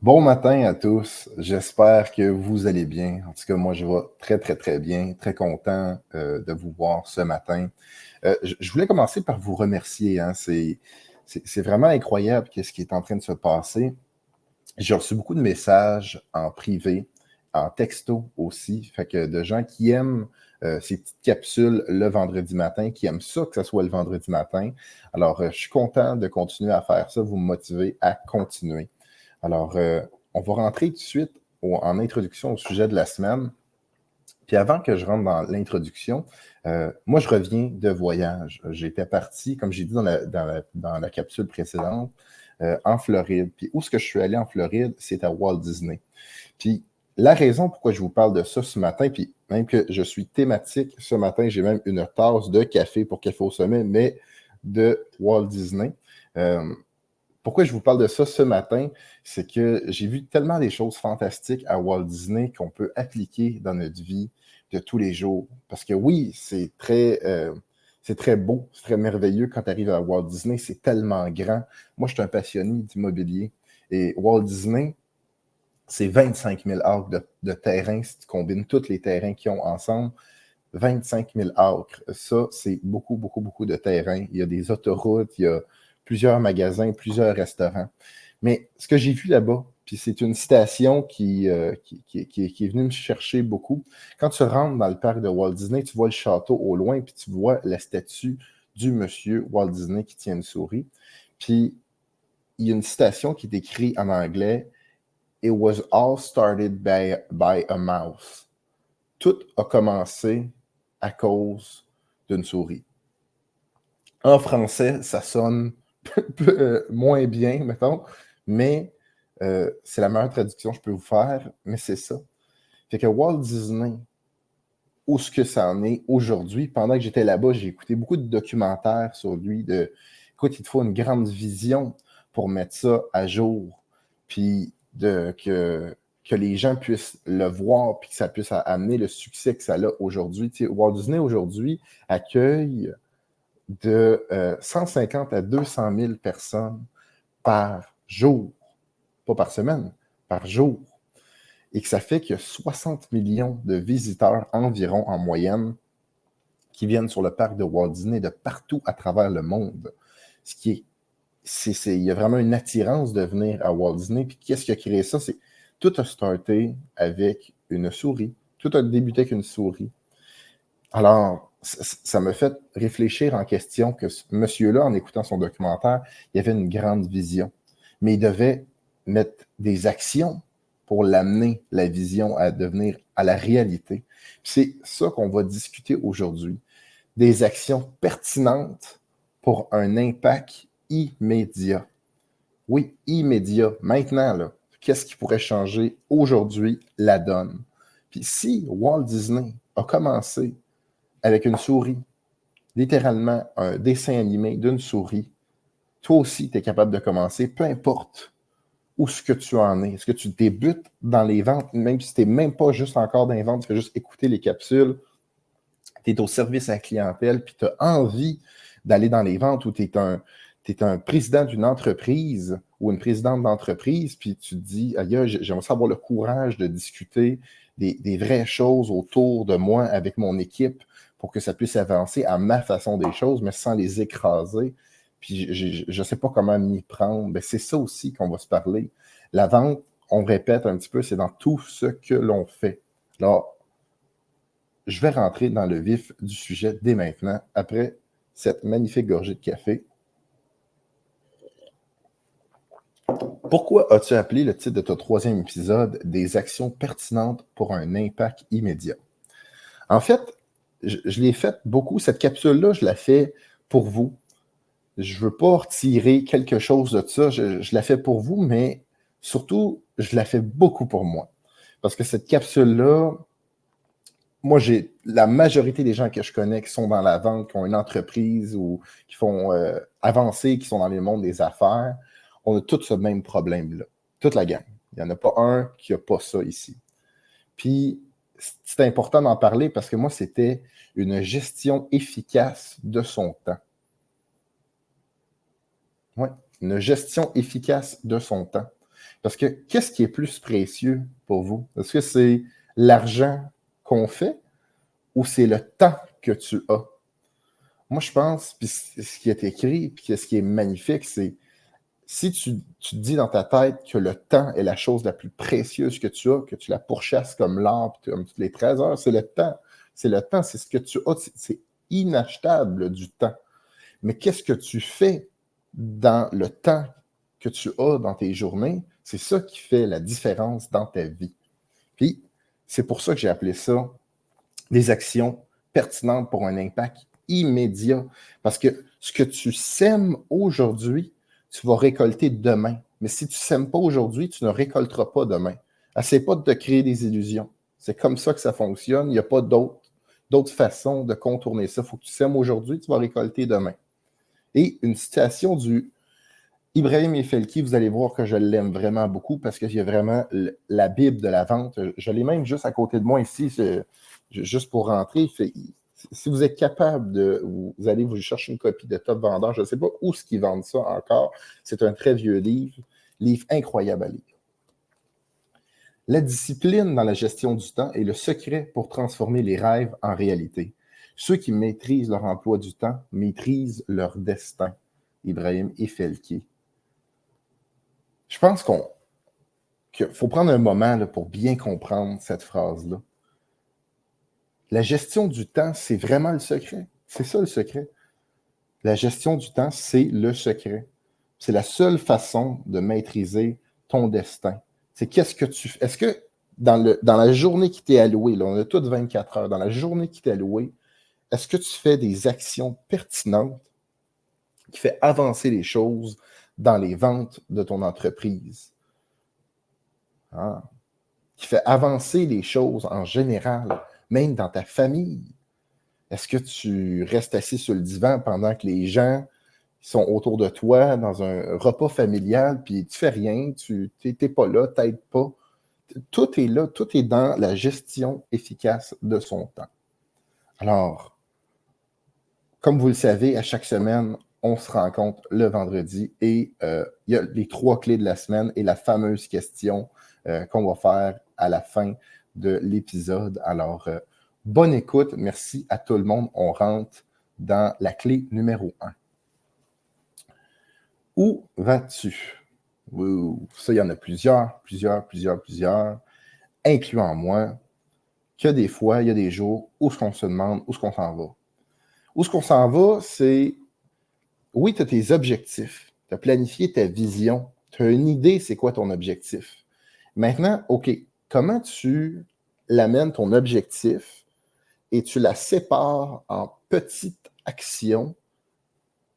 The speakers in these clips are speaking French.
Bon matin à tous. J'espère que vous allez bien. En tout cas, moi, je vais très, très, très bien. Très content de vous voir ce matin. Je voulais commencer par vous remercier, hein. C'est vraiment incroyable ce qui est en train de se passer. J'ai reçu beaucoup de messages en privé, en texto aussi, fait que de gens qui aiment ces petites capsules le vendredi matin, qui aiment ça que ce soit le vendredi matin. Alors, je suis content de continuer à faire ça. Vous me motivez à continuer. Alors, on va rentrer tout de suite en introduction au sujet de la semaine. Puis avant que je rentre dans l'introduction, moi, je reviens de voyage. J'étais parti, comme j'ai dit dans la capsule précédente, en Floride. Puis où est-ce que je suis allé en Floride? C'est à Walt Disney. Puis la raison pourquoi je vous parle de ça ce matin, puis même que je suis thématique ce matin, j'ai même une tasse de café pour Café au sommet, mais de Walt Disney. Pourquoi je vous parle de ça ce matin? C'est que j'ai vu tellement des choses fantastiques à Walt Disney qu'on peut appliquer dans notre vie de tous les jours. Parce que oui, c'est très beau, c'est très merveilleux quand tu arrives à Walt Disney, c'est tellement grand. Moi, je suis un passionné d'immobilier. Et Walt Disney, c'est 25 000 acres de terrain, si tu combines tous les terrains qu'ils ont ensemble. 25 000 acres. Ça, c'est beaucoup, beaucoup, beaucoup de terrain. Il y a des autoroutes, il y a plusieurs magasins, plusieurs restaurants. Mais ce que j'ai vu là-bas, puis c'est une citation qui est venue me chercher beaucoup. Quand tu rentres dans le parc de Walt Disney, tu vois le château au loin, puis tu vois la statue du monsieur Walt Disney qui tient une souris. Puis il y a une citation qui est écrite en anglais. It was all started by a mouse. Tout a commencé à cause d'une souris. En français, ça sonne moins bien, mettons, mais c'est la meilleure traduction que je peux vous faire, mais c'est ça. Fait que Walt Disney, où ce que ça en est aujourd'hui, pendant que j'étais là-bas, j'ai écouté beaucoup de documentaires sur lui, écoute, il te faut une grande vision pour mettre ça à jour, puis que les gens puissent le voir, puis que ça puisse amener le succès que ça a aujourd'hui. Tu sais, Walt Disney, aujourd'hui, accueille de 150 à 200 000 personnes par jour, pas par semaine, par jour. Et que ça fait qu'il y a 60 millions de visiteurs environ en moyenne qui viennent sur le parc de Walt Disney de partout à travers le monde. Ce qui est, il y a vraiment une attirance de venir à Walt Disney. Puis qu'est-ce qui a créé ça? C'est tout a starté avec une souris. Tout a débuté avec une souris. Alors, ça me fait réfléchir en question que ce monsieur-là, en écoutant son documentaire, il avait une grande vision. Mais il devait mettre des actions pour l'amener, la vision, à devenir à la réalité. C'est ça qu'on va discuter aujourd'hui. Des actions pertinentes pour un impact immédiat. Oui, immédiat. Maintenant, là, qu'est-ce qui pourrait changer aujourd'hui la donne? Puis si Walt Disney a commencé avec une souris, littéralement un dessin animé d'une souris, toi aussi, tu es capable de commencer, peu importe où ce que tu en es. Est-ce que tu débutes dans les ventes, même si tu n'es même pas juste encore dans les ventes, tu fais juste écouter les capsules, tu es au service à la clientèle, puis tu as envie d'aller dans les ventes, ou tu es un président d'une entreprise ou une présidente d'entreprise, puis tu te dis, aïe, j'aimerais avoir le courage de discuter des vraies choses autour de moi avec mon équipe pour que ça puisse avancer à ma façon des choses, mais sans les écraser. Puis je ne sais pas comment m'y prendre. Ben, c'est ça aussi qu'on va se parler. La vente, on répète un petit peu, c'est dans tout ce que l'on fait. Alors, je vais rentrer dans le vif du sujet dès maintenant, après cette magnifique gorgée de café. Pourquoi as-tu appelé le titre de ton 3e épisode « Des actions pertinentes pour un impact immédiat » ? En fait, je l'ai fait beaucoup. Cette capsule-là, je la fais pour vous. Je ne veux pas retirer quelque chose de ça. Je la fais pour vous, mais surtout, je la fais beaucoup pour moi. Parce que cette capsule-là, moi, j'ai la majorité des gens que je connais qui sont dans la vente, qui ont une entreprise ou qui font avancer, qui sont dans le monde des affaires, on a tous ce même problème-là. Toute la gang. Il n'y en a pas un qui n'a pas ça ici. Puis, c'est important d'en parler parce que moi, c'était une gestion efficace de son temps. Oui, une gestion efficace de son temps. Parce que qu'est-ce qui est plus précieux pour vous? Est-ce que c'est l'argent qu'on fait ou c'est le temps que tu as? Moi, je pense, puis ce qui est écrit, puis ce qui est magnifique, c'est si tu te dis dans ta tête que le temps est la chose la plus précieuse que tu as, que tu la pourchasses comme l'or, comme toutes les 13 heures, c'est le temps. C'est le temps, c'est ce que tu as. C'est inachetable du temps. Mais qu'est-ce que tu fais dans le temps que tu as dans tes journées? C'est ça qui fait la différence dans ta vie. Puis, c'est pour ça que j'ai appelé ça des actions pertinentes pour un impact immédiat. Parce que ce que tu sèmes aujourd'hui, tu vas récolter demain. Mais si tu ne sèmes pas aujourd'hui, tu ne récolteras pas demain. Essaie pas de te créer des illusions. C'est comme ça que ça fonctionne. Il n'y a pas d'autres façons de contourner ça. Il faut que tu sèmes aujourd'hui, tu vas récolter demain. Et une citation du Ibrahim Efelki, vous allez voir que je l'aime vraiment beaucoup parce qu'il y a vraiment la Bible de la vente. Je l'ai même juste à côté de moi ici, juste pour rentrer. Si vous êtes capable vous allez vous chercher une copie de Top Vendeur, je ne sais pas où est-ce qu'ils vendent ça encore. C'est un très vieux livre incroyable à lire. La discipline dans la gestion du temps est le secret pour transformer les rêves en réalité. Ceux qui maîtrisent leur emploi du temps maîtrisent leur destin. Ibrahim Efelki. Je pense qu'il faut prendre un moment là, pour bien comprendre cette phrase-là. La gestion du temps, c'est vraiment le secret. C'est ça le secret. La gestion du temps, c'est le secret. C'est la seule façon de maîtriser ton destin. C'est qu'est-ce que tu fais. Est-ce que dans la journée qui t'est allouée, là, on a toutes 24 heures, dans la journée qui t'est allouée, est-ce que tu fais des actions pertinentes qui font avancer les choses dans les ventes de ton entreprise? Qui fait avancer les choses en général, même dans ta famille. Est-ce que tu restes assis sur le divan pendant que les gens sont autour de toi dans un repas familial, puis tu fais rien, tu n'es pas là, tu n'aides pas? Tout est là, tout est dans la gestion efficace de son temps. Alors, comme vous le savez, à chaque semaine, on se rencontre le vendredi et il y a les 3 clés de la semaine et la fameuse question qu'on va faire à la fin de l'épisode. Alors, bonne écoute. Merci à tout le monde. On rentre dans la clé numéro 1. Où vas-tu? Ça, il y en a plusieurs, incluant moi, que des fois, il y a des jours où on se demande où est-ce qu'on s'en va. Où est-ce qu'on s'en va, c'est, oui, tu as tes objectifs, tu as planifié ta vision, tu as une idée, c'est quoi ton objectif. Maintenant, OK, comment tu l'amènes ton objectif et tu la sépares en petites actions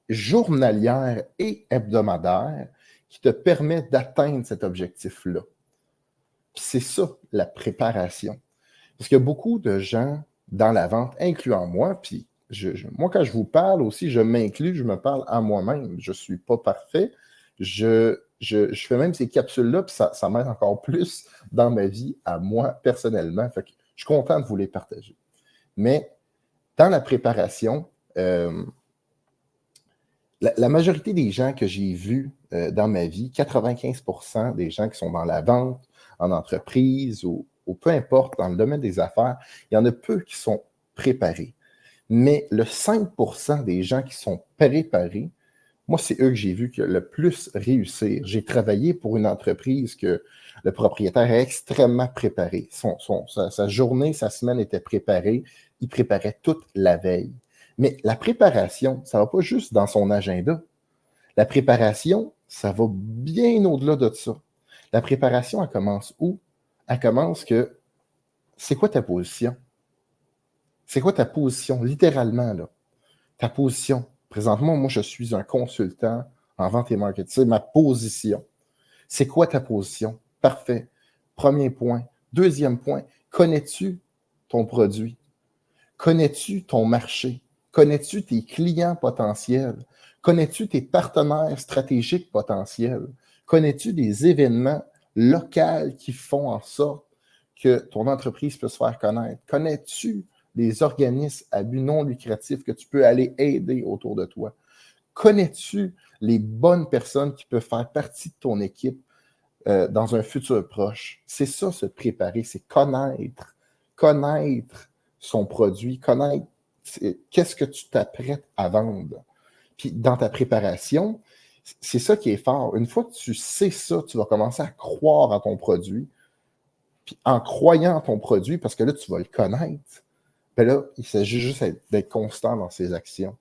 journalières et hebdomadaires qui te permettent d'atteindre cet objectif-là. Puis c'est ça, la préparation. Parce qu'il y a beaucoup de gens dans la vente, incluant moi, puis moi, quand je vous parle aussi, je m'inclus, je me parle à moi-même. Je ne suis pas parfait. Je fais même ces capsules-là, puis ça m'aide encore plus dans ma vie, à moi, personnellement. Fait que je suis content de vous les partager. Mais dans la préparation, la majorité des gens que j'ai vus dans ma vie, 95% des gens qui sont dans la vente, en entreprise ou peu importe, dans le domaine des affaires, il y en a peu qui sont préparés. Mais le 5% des gens qui sont préparés, moi, c'est eux que j'ai vu que le plus réussir. J'ai travaillé pour une entreprise que le propriétaire est extrêmement préparé. Sa journée, sa semaine était préparée. Il préparait toute la veille. Mais la préparation, ça ne va pas juste dans son agenda. La préparation, ça va bien au-delà de ça. La préparation, elle commence où? Elle commence que, c'est quoi ta position? C'est quoi ta position, littéralement, là? Ta position. Présentement, moi, je suis un consultant en vente et marketing. C'est ma position. C'est quoi ta position? Parfait. Premier point. Deuxième point, connais-tu ton produit? Connais-tu ton marché? Connais-tu tes clients potentiels? Connais-tu tes partenaires stratégiques potentiels? Connais-tu des événements locaux qui font en sorte que ton entreprise peut se faire connaître? Connais-tu des organismes à but non lucratif que tu peux aller aider autour de toi? Connais-tu les bonnes personnes qui peuvent faire partie de ton équipe dans un futur proche. C'est ça, se préparer, c'est connaître son produit, connaître qu'est-ce que tu t'apprêtes à vendre. Puis dans ta préparation, c'est ça qui est fort. Une fois que tu sais ça, tu vas commencer à croire en ton produit. Puis en croyant en ton produit, parce que là, tu vas le connaître, ben là, il s'agit juste d'être constant dans ses actions.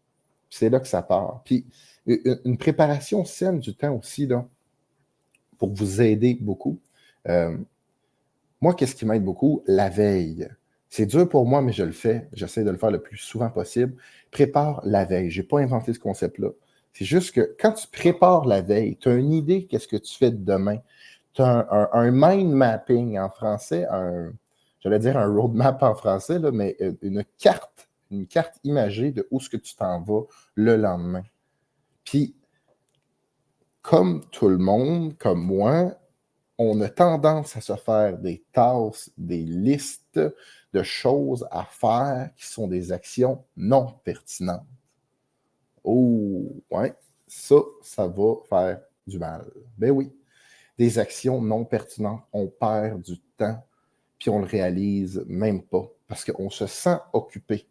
Puis c'est là que ça part. Puis une préparation saine du temps aussi, là, pour vous aider beaucoup. Moi, qu'est-ce qui m'aide beaucoup? La veille. C'est dur pour moi, mais je le fais. J'essaie de le faire le plus souvent possible. Prépare la veille. Je n'ai pas inventé ce concept-là. C'est juste que quand tu prépares la veille, tu as une idée qu'est-ce que tu fais de demain. Tu as un mind mapping en français, j'allais dire un roadmap en français, là, mais une carte imagée de où est-ce que tu t'en vas le lendemain. Puis, comme tout le monde, comme moi, on a tendance à se faire des tasks, des listes de choses à faire qui sont des actions non pertinentes. Oh, ouais, ça va faire du mal. Ben oui, des actions non pertinentes, on perd du temps, puis on le réalise même pas, parce qu'on se sent occupé.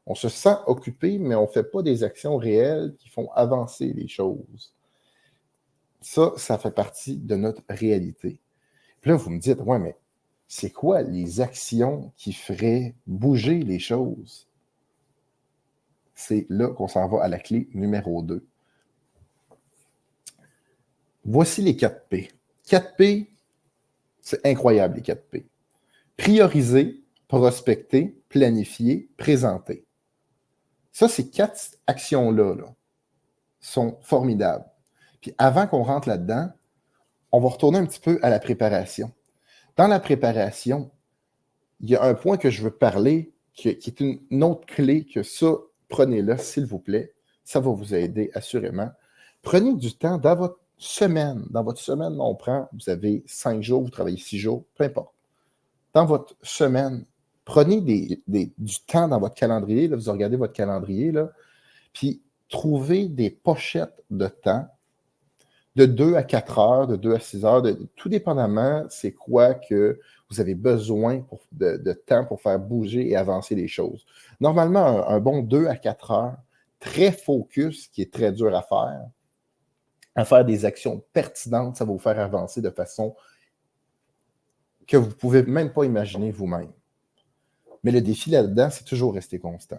On se sent occupé, mais on ne fait pas des actions réelles qui font avancer les choses. Ça fait partie de notre réalité. Puis là, vous me dites, ouais, mais c'est quoi les actions qui feraient bouger les choses? C'est là qu'on s'en va à la clé numéro 2. Voici les 4 P. 4 P, c'est incroyable, les 4 P. Prioriser, prospecter, planifier, présenter. Ça, ces 4 actions-là sont formidables. Puis avant qu'on rentre là-dedans, on va retourner un petit peu à la préparation. Dans la préparation, il y a un point que je veux parler qui est une autre clé que ça, prenez-le, s'il vous plaît. Ça va vous aider assurément. Prenez du temps dans votre semaine. Dans votre semaine, vous avez 5 jours, vous travaillez 6 jours, peu importe. Dans votre semaine, prenez du temps dans votre calendrier. Là, vous regardez votre calendrier, là, puis trouvez des pochettes de temps de 2 à 4 heures, de 2 à 6 heures, tout dépendamment, c'est quoi que vous avez besoin de temps pour faire bouger et avancer les choses. Normalement, un bon 2 à 4 heures, très focus, qui est très dur à faire des actions pertinentes, ça va vous faire avancer de façon que vous ne pouvez même pas imaginer vous-même. Mais le défi là-dedans, c'est toujours rester constant.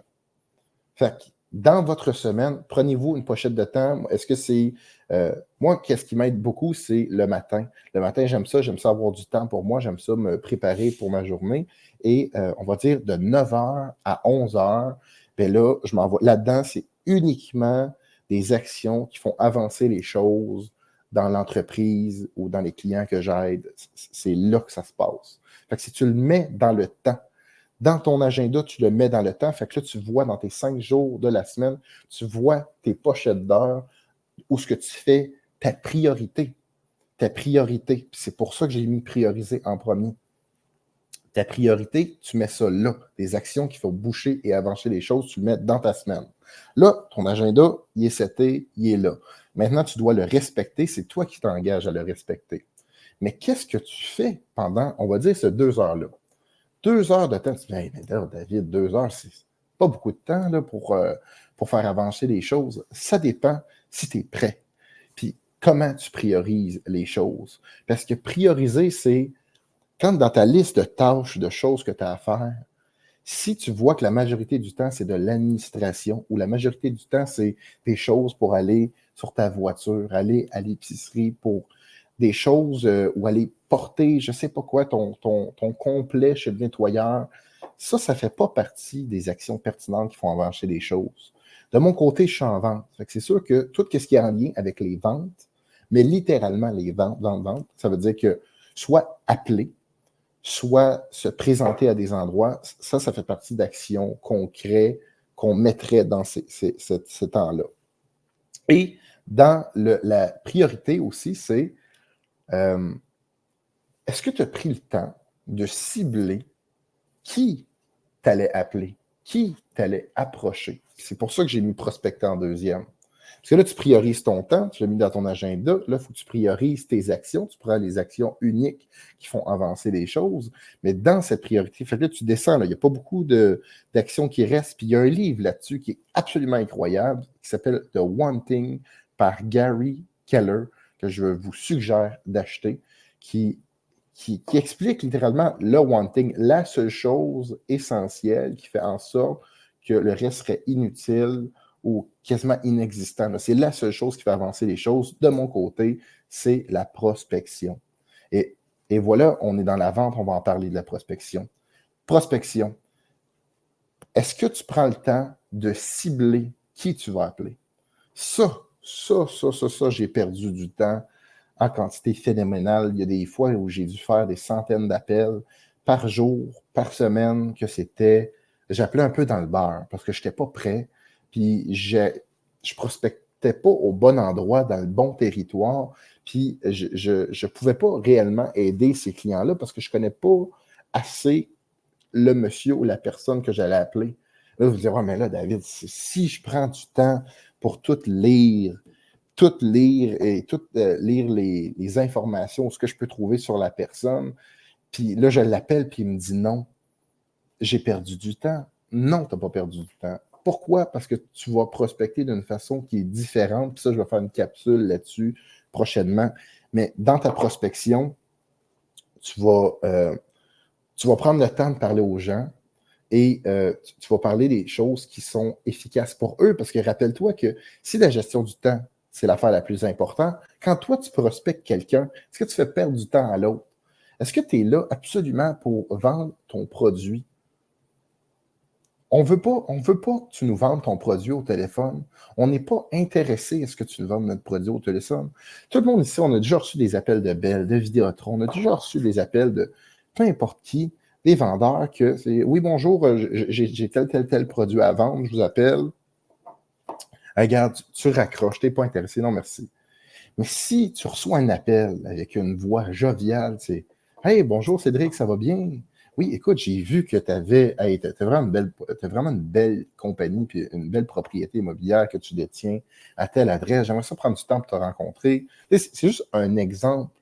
Fait que dans votre semaine, prenez-vous une pochette de temps. Est-ce que c'est... moi, qu'est-ce qui m'aide beaucoup, c'est le matin. Le matin, j'aime ça avoir du temps pour moi, j'aime ça me préparer pour ma journée. Et on va dire de 9 h à 11 h, bien là, je m'en vais. Là-dedans, c'est uniquement des actions qui font avancer les choses dans l'entreprise ou dans les clients que j'aide. C'est là que ça se passe. Fait que si tu le mets dans le temps, dans ton agenda, tu le mets dans le temps. Fait que là, tu vois dans tes 5 jours de la semaine, tu vois tes pochettes d'heures où ce que tu fais ta priorité. Ta priorité. C'est pour ça que j'ai mis prioriser en premier. Ta priorité, tu mets ça là. Des actions qui font boucher et avancer les choses, tu le mets dans ta semaine. Là, ton agenda, il est seté, il est là. Maintenant, tu dois le respecter. C'est toi qui t'engages à le respecter. Mais qu'est-ce que tu fais pendant, on va dire, ces 2 heures-là? 2 heures de temps, tu te dis, hey, mais là, David, 2 heures, c'est pas beaucoup de temps là, pour faire avancer les choses. Ça dépend si tu es prêt. Puis comment tu priorises les choses. Parce que prioriser, c'est quand dans ta liste de tâches, de choses que tu as à faire, si tu vois que la majorité du temps, c'est de l'administration ou la majorité du temps, c'est des choses pour aller sur ta voiture, aller à l'épicerie, pour des choses ou aller porter, je ne sais pas quoi, ton complet chez le nettoyeur, ça ne fait pas partie des actions pertinentes qui font avancer les choses. De mon côté, je suis en vente. C'est sûr que tout ce qui est en lien avec les ventes, mais littéralement les ventes, ça veut dire que soit appeler, soit se présenter à des endroits, ça fait partie d'actions concrètes qu'on mettrait dans ces temps-là. Et dans la priorité aussi, c'est est-ce que tu as pris le temps de cibler qui t'allait appeler, qui t'allait approcher? C'est pour ça que j'ai mis prospecter en deuxième. Parce que là, tu priorises ton temps, tu l'as mis dans ton agenda. Là, il faut que tu priorises tes actions. Tu prends les actions uniques qui font avancer les choses. Mais dans cette priorité, fait que là, tu descends. Là, il n'y a pas beaucoup d'actions qui restent. Puis il y a un livre là-dessus qui est absolument incroyable, qui s'appelle The One Thing par Gary Keller, que je vous suggère d'acheter, qui explique littéralement le one thing, la seule chose essentielle qui fait en sorte que le reste serait inutile ou quasiment inexistant. C'est la seule chose qui fait avancer les choses. De mon côté, c'est la prospection. Et voilà, on est dans la vente, on va en parler de la prospection. Prospection. Est-ce que tu prends le temps de cibler qui tu vas appeler? Ça, j'ai perdu du temps en quantité phénoménale. Il y a des fois où j'ai dû faire des centaines d'appels par jour, par semaine, que c'était... J'appelais un peu dans le beurre parce que je n'étais pas prêt. Puis je prospectais pas au bon endroit, dans le bon territoire. Puis je ne pouvais pas réellement aider ces clients-là parce que je ne connais pas assez le monsieur ou la personne que j'allais appeler. Là, vous direz, ouais, mais là, David, si je prends du temps pour tout lire et tout lire les informations, ce que je peux trouver sur la personne, puis là, je l'appelle, puis il me dit non, j'ai perdu du temps. Non, tu n'as pas perdu du temps. Pourquoi? Parce que tu vas prospecter d'une façon qui est différente, puis ça, je vais faire une capsule là-dessus prochainement. Mais dans ta prospection, tu vas prendre le temps de parler aux gens et tu vas parler des choses qui sont efficaces pour eux, parce que rappelle-toi que si la gestion du temps, c'est l'affaire la plus importante, quand toi, tu prospectes quelqu'un, est-ce que tu fais perdre du temps à l'autre? Est-ce que tu es là absolument pour vendre ton produit? On veut pas que tu nous vendes ton produit au téléphone. On n'est pas intéressé à ce que tu nous vendes notre produit au téléphone. Tout le monde ici, on a déjà reçu des appels de Bell, de Vidéotron, on a déjà reçu des appels de peu importe qui, des vendeurs que c'est oui, bonjour, j'ai tel produit à vendre, je vous appelle. Regarde, tu raccroches, tu n'es pas intéressé, non merci. Mais si tu reçois un appel avec une voix joviale, c'est hey, bonjour Cédric, ça va bien? Oui, écoute, j'ai vu que tu avais. Hey, t'as vraiment une belle compagnie puis une belle propriété immobilière que tu détiens à telle adresse. J'aimerais ça prendre du temps pour te rencontrer. C'est juste un exemple,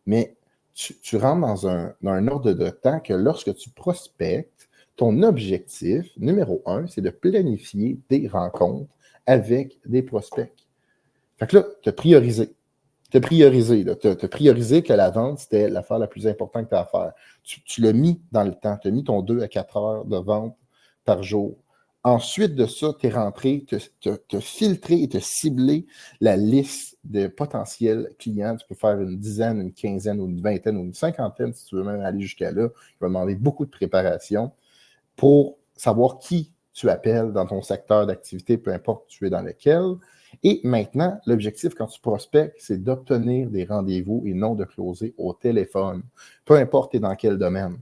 mais tu rentres dans un ordre de temps que lorsque tu prospectes, ton objectif numéro 1, c'est de planifier des rencontres avec des prospects. Fait que là, tu as priorisé. Tu as priorisé que la vente, c'était l'affaire la plus importante que tu as à faire. Tu l'as mis dans le temps. Tu as mis ton 2 à 4 heures de vente par jour. Ensuite de ça, tu es rentré, tu as filtré et tu as ciblé la liste de potentiels clients. Tu peux faire une dizaine, une quinzaine, ou une vingtaine, ou une cinquantaine, si tu veux même aller jusqu'à là. Il va demander beaucoup de préparation pour savoir qui tu appelles dans ton secteur d'activité, peu importe tu es dans lequel. Et maintenant, l'objectif quand tu prospectes, c'est d'obtenir des rendez-vous et non de closer au téléphone, peu importe dans quel domaine.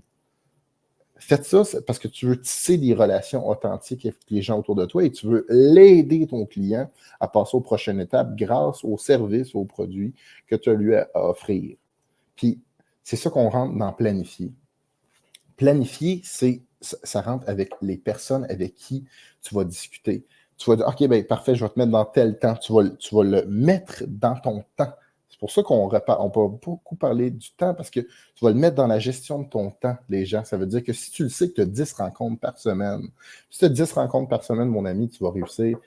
Faites ça parce que tu veux tisser des relations authentiques avec les gens autour de toi et tu veux l'aider, ton client, à passer aux prochaines étapes grâce aux services, aux produits que tu as lui à offrir. Puis, c'est ça qu'on rentre dans planifier. Planifier, ça rentre avec les personnes avec qui tu vas discuter. Tu vas dire, OK, ben parfait, je vais te mettre dans tel temps. Tu vas le mettre dans ton temps. C'est pour ça on peut beaucoup parler du temps parce que tu vas le mettre dans la gestion de ton temps, les gens. Ça veut dire que si tu le sais que tu as 10 rencontres par semaine, si tu as 10 rencontres par semaine, mon ami, tu vas réussir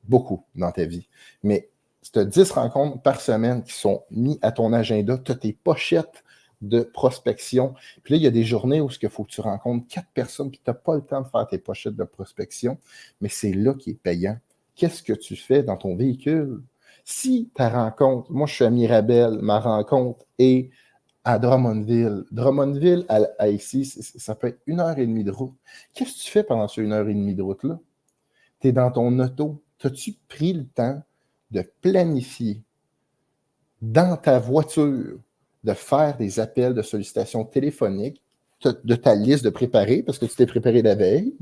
beaucoup dans ta vie. Mais si tu as 10 rencontres par semaine qui sont mises à ton agenda, tu as tes pochettes de prospection. Puis là, il y a des journées où il faut que tu rencontres 4 personnes, puis tu n'as pas le temps de faire tes pochettes de prospection, mais c'est là qui est payant. Qu'est-ce que tu fais dans ton véhicule? Si ta rencontre, moi je suis à Mirabel, ma rencontre est à Drummondville. Drummondville, à ici, ça peut être 1h30 de route. Qu'est-ce que tu fais pendant ces 1h30 de route-là? Tu es dans ton auto. As-tu pris le temps de planifier dans ta voiture de faire des appels de sollicitation téléphonique de ta liste de préparés, parce que tu t'es préparé la veille,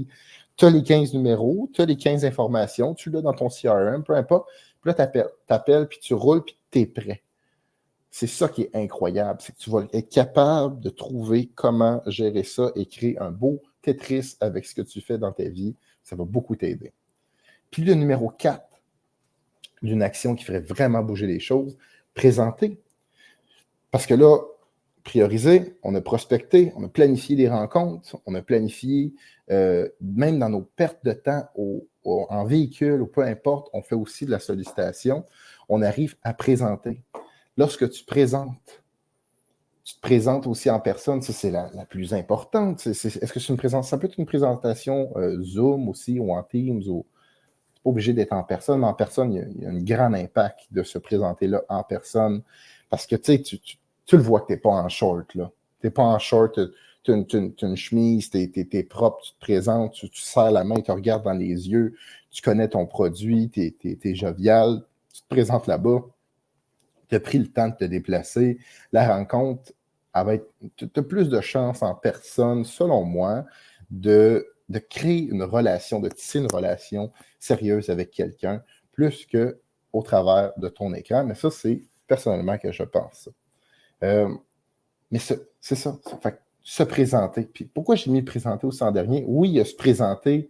tu as les 15 numéros, tu as les 15 informations, tu l'as dans ton CRM, peu importe, puis là, tu appelles, puis tu roules, puis tu es prêt. C'est ça qui est incroyable, c'est que tu vas être capable de trouver comment gérer ça et créer un beau Tetris avec ce que tu fais dans ta vie. Ça va beaucoup t'aider. Puis le numéro 4, d'une action qui ferait vraiment bouger les choses, présenter. Parce que là, prioriser, on a prospecté, on a planifié des rencontres, on a planifié, même dans nos pertes de temps en véhicule ou peu importe, on fait aussi de la sollicitation, on arrive à présenter. Lorsque tu te présentes aussi en personne, ça c'est la plus importante. Est-ce que c'est une présentation? Ça peut être une présentation Zoom aussi ou en Teams ou c'est pas obligé d'être en personne, mais en personne, il y a un grand impact de se présenter là en personne. Parce que tu le vois que tu n'es pas en short, là. Tu n'es pas en short, tu as une chemise, tu es propre, tu te présentes, tu serres la main, tu regardes dans les yeux, tu connais ton produit, tu es jovial, tu te présentes là-bas, tu as pris le temps de te déplacer. La rencontre, tu as plus de chances en personne, selon moi, de créer une relation, de tisser une relation sérieuse avec quelqu'un, plus qu'au travers de ton écran. Mais ça, c'est personnellement que je pense. Mais c'est ça. Fait, se présenter. Puis pourquoi j'ai mis présenter aussi en dernier? Oui, il y a se présenter,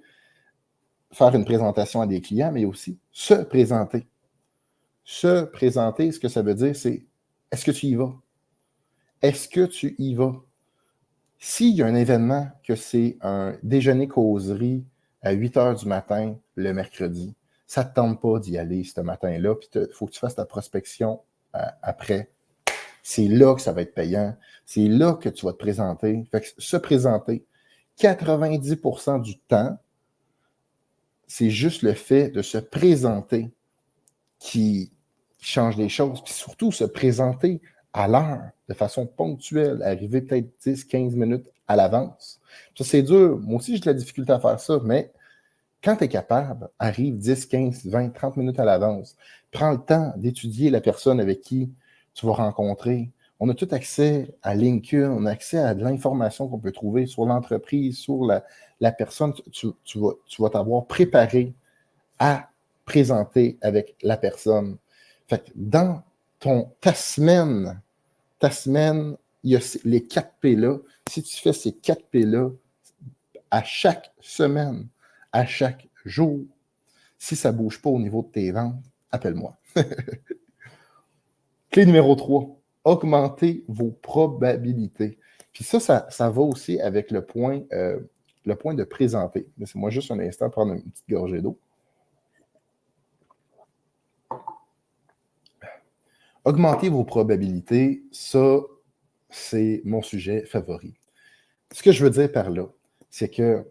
faire une présentation à des clients, mais aussi se présenter. Se présenter, ce que ça veut dire, c'est est-ce que tu y vas? Est-ce que tu y vas? S'il y a un événement que c'est un déjeuner causerie à 8 heures du matin le mercredi, ça ne te tente pas d'y aller ce matin-là, puis il faut que tu fasses ta prospection après. C'est là que ça va être payant. C'est là que tu vas te présenter. Fait que se présenter, 90% du temps, c'est juste le fait de se présenter qui change les choses. Puis surtout, se présenter à l'heure, de façon ponctuelle, arriver peut-être 10, 15 minutes à l'avance. Ça, c'est dur. Moi aussi, j'ai de la difficulté à faire ça, mais quand tu es capable, arrive 10, 15, 20, 30 minutes à l'avance. Prends le temps d'étudier la personne avec qui tu vas rencontrer. On a tout accès à LinkedIn, on a accès à de l'information qu'on peut trouver sur l'entreprise, sur la personne. Tu vas t'avoir préparé à présenter avec la personne. Fait que dans ta semaine, il y a les 4 P-là. Si tu fais ces 4 P-là à chaque semaine, à chaque jour, si ça ne bouge pas au niveau de tes ventes, appelle-moi. Clé numéro 3, augmenter vos probabilités. Puis ça va aussi avec le point de présenter. Laissez-moi juste un instant prendre une petite gorgée d'eau. Augmenter vos probabilités, ça, c'est mon sujet favori. Ce que je veux dire par là, c'est que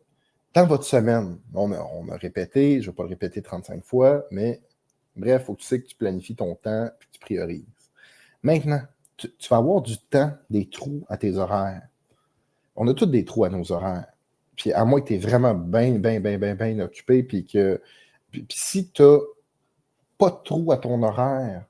dans votre semaine, on a répété, je ne vais pas le répéter 35 fois, mais bref, il faut que tu sais que tu planifies ton temps et que tu priorises. Maintenant, tu vas avoir du temps, des trous à tes horaires. On a tous des trous à nos horaires. Puis à moins que tu es vraiment bien occupé, puis si tu n'as pas de trous à ton horaire,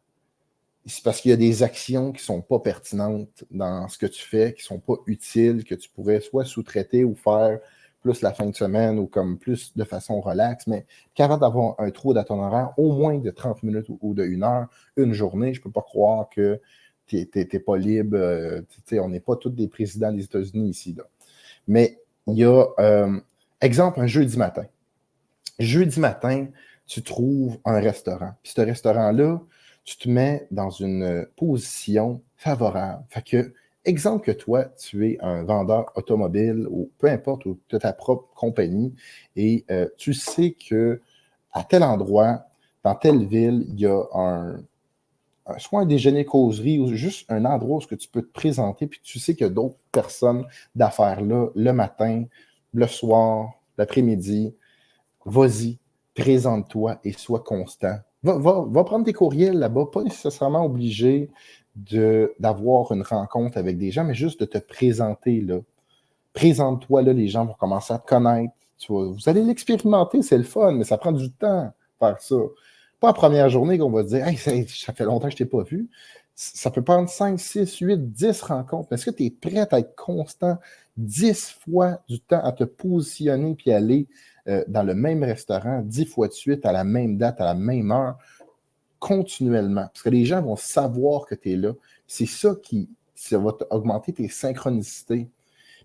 c'est parce qu'il y a des actions qui ne sont pas pertinentes dans ce que tu fais, qui ne sont pas utiles, que tu pourrais soit sous-traiter ou faire plus la fin de semaine ou comme plus de façon relaxe, mais qu'avant d'avoir un trou dans ton horaire, au moins de 30 minutes ou de 1 heure, une journée, je ne peux pas croire que tu n'es pas libre. On n'est pas tous des présidents des États-Unis ici. Là. Mais il y a, exemple, un jeudi matin. Jeudi matin, tu trouves un restaurant. Puis ce restaurant-là, tu te mets dans une position favorable. Fait que, exemple que toi, tu es un vendeur automobile ou peu importe, ou tu as ta propre compagnie et tu sais que à tel endroit, dans telle ville, il y a soit un déjeuner causerie ou juste un endroit où tu peux te présenter, puis tu sais qu'il y a d'autres personnes d'affaires là, le matin, le soir, l'après-midi. Vas-y, présente-toi et sois constant. Va prendre tes courriels là-bas, pas nécessairement obligé d'avoir une rencontre avec des gens, mais juste de te présenter là. Présente-toi là, les gens vont commencer à te connaître. Vous allez l'expérimenter, c'est le fun, mais ça prend du temps de faire ça. Pas la première journée qu'on va te dire hey, ça fait longtemps que je ne t'ai pas vu. Ça peut prendre 5, 6, 8, 10 rencontres. Est-ce que tu es prêt à être constant 10 fois du temps à te positionner puis aller dans le même restaurant 10 fois de suite, à la même date, à la même heure, continuellement? Parce que les gens vont savoir que tu es là. C'est ça va augmenter tes synchronicités.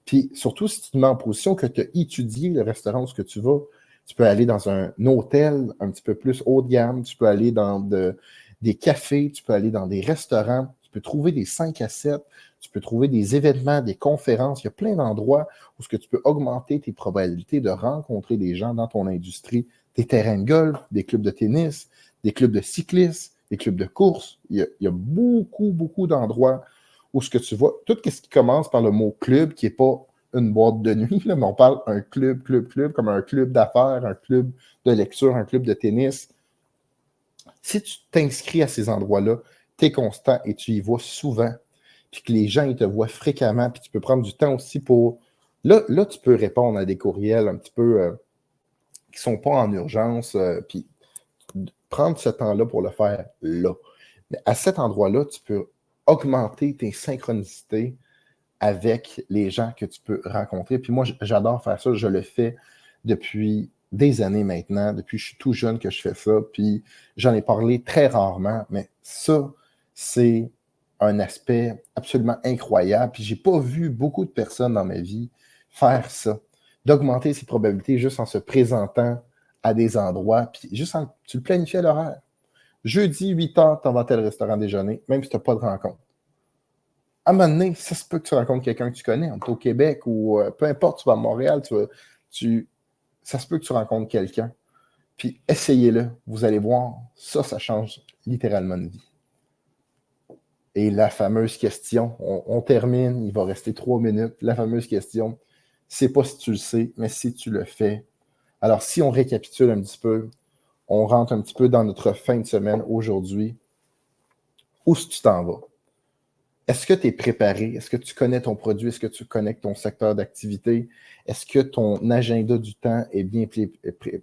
Puis surtout, si tu te mets en position que tu as étudié le restaurant où tu vas, Tu peux aller dans un hôtel un petit peu plus haut de gamme. Tu peux aller dans des cafés. Tu peux aller dans des restaurants. Tu peux trouver des 5 à 7. Tu peux trouver des événements, des conférences. Il y a plein d'endroits où tu peux augmenter tes probabilités de rencontrer des gens dans ton industrie. Des terrains de golf, des clubs de tennis, des clubs de cyclistes, des clubs de course. Il y a beaucoup, beaucoup d'endroits où ce que tu vois, tout ce qui commence par le mot club, qui n'est pas une boîte de nuit, là, mais on parle un club, comme un club d'affaires, un club de lecture, un club de tennis. Si tu t'inscris à ces endroits-là, tu es constant et tu y vas souvent, puis que les gens ils te voient fréquemment, puis tu peux prendre du temps aussi pour... Là tu peux répondre à des courriels un petit peu qui ne sont pas en urgence, puis prendre ce temps-là pour le faire là. Mais à cet endroit-là, tu peux augmenter tes synchronicités avec les gens que tu peux rencontrer. Puis moi, j'adore faire ça. Je le fais depuis des années maintenant, depuis que je suis tout jeune que je fais ça. Puis j'en ai parlé très rarement, mais ça, c'est un aspect absolument incroyable. Puis j'ai pas vu beaucoup de personnes dans ma vie faire ça, d'augmenter ses probabilités juste en se présentant à des endroits, puis juste tu le planifies à l'horaire. Jeudi, 8 heures, tu vas à tel restaurant déjeuner, même si tu n'as pas de rencontre. À un moment donné, ça se peut que tu rencontres quelqu'un que tu connais, on est au Québec ou peu importe, tu vas à Montréal, ça se peut que tu rencontres quelqu'un. Puis essayez-le, vous allez voir, ça change littéralement une vie. Et la fameuse question, on termine, il va rester 3 minutes. La fameuse question, c'est pas si tu le sais, mais si tu le fais. Alors, si on récapitule un petit peu, on rentre un petit peu dans notre fin de semaine aujourd'hui. Où est-ce que tu t'en vas? Est-ce que tu es préparé? Est-ce que tu connais ton produit? Est-ce que tu connais ton secteur d'activité? Est-ce que ton agenda du temps est bien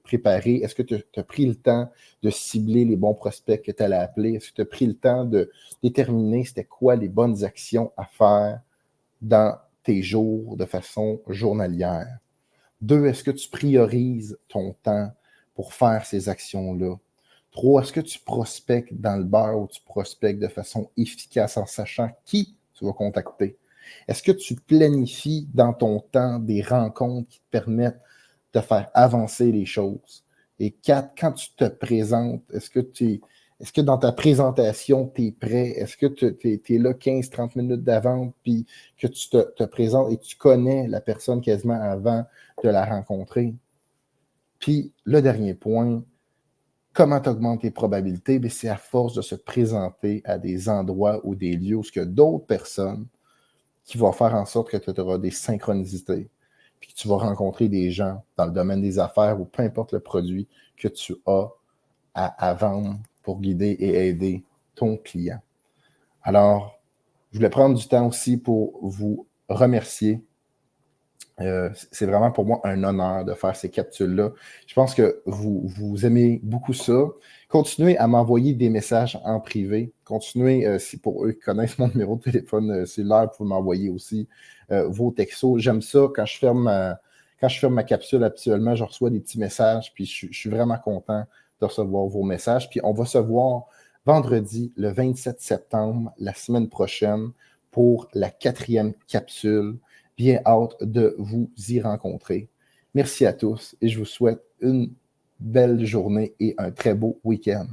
préparé? Est-ce que tu as pris le temps de cibler les bons prospects que tu allais appeler? Est-ce que tu as pris le temps de déterminer c'était quoi les bonnes actions à faire dans tes jours de façon journalière? 2, est-ce que tu priorises ton temps pour faire ces actions-là? 3, est-ce que tu prospectes dans le beurre ou tu prospectes de façon efficace en sachant qui tu vas contacter? Est-ce que tu planifies dans ton temps des rencontres qui te permettent de faire avancer les choses? Et 4, quand tu te présentes, est-ce que dans ta présentation, tu es prêt? Est-ce que tu es là 15-30 minutes d'avance, puis que tu te présentes et tu connais la personne quasiment avant de la rencontrer? Puis, le dernier point, comment tu augmentes tes probabilités? Bien, c'est à force de se présenter à des endroits ou des lieux où il y a d'autres personnes qui vont faire en sorte que tu auras des synchronicités, puis que tu vas rencontrer des gens dans le domaine des affaires ou peu importe le produit que tu as à vendre pour guider et aider ton client. Alors, je voulais prendre du temps aussi pour vous remercier. C'est vraiment pour moi un honneur de faire ces capsules-là. Je pense que vous aimez beaucoup ça. Continuez à m'envoyer des messages en privé. Continuez, si pour eux qui connaissent mon numéro de téléphone cellulaire, vous pouvez m'envoyer aussi vos textos. J'aime ça. Quand je ferme ma capsule, habituellement, je reçois des petits messages, puis je suis vraiment content de recevoir vos messages. Puis on va se voir vendredi, le 27 septembre, la semaine prochaine, pour la 4e capsule. Bien hâte de vous y rencontrer. Merci à tous et je vous souhaite une belle journée et un très beau week-end.